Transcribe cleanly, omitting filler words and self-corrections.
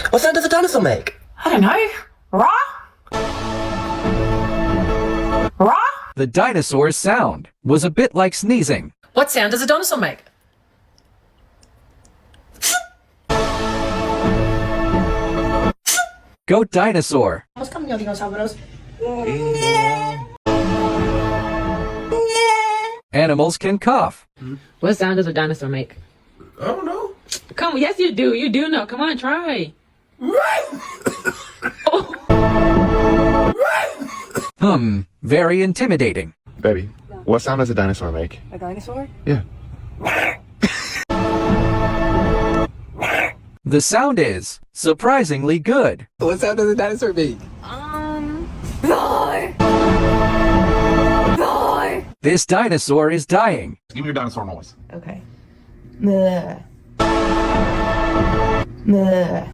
What sound does a dinosaur make? I don't know. Raw? Raw? The dinosaur's sound was a bit like sneezing. What sound does a dinosaur make? Go dinosaur! Mas kami yung dinosaurus. Animals can cough. What sound does a dinosaur make? I don't know. Come on, yes you do. You do know. Come on, try. Very intimidating. Baby, what sound does a dinosaur make? A dinosaur? Yeah. The sound is surprisingly good. What sound does a dinosaur make? Roar! Roar! This dinosaur is dying. Give me your dinosaur noise. Okay. Meh. Meh.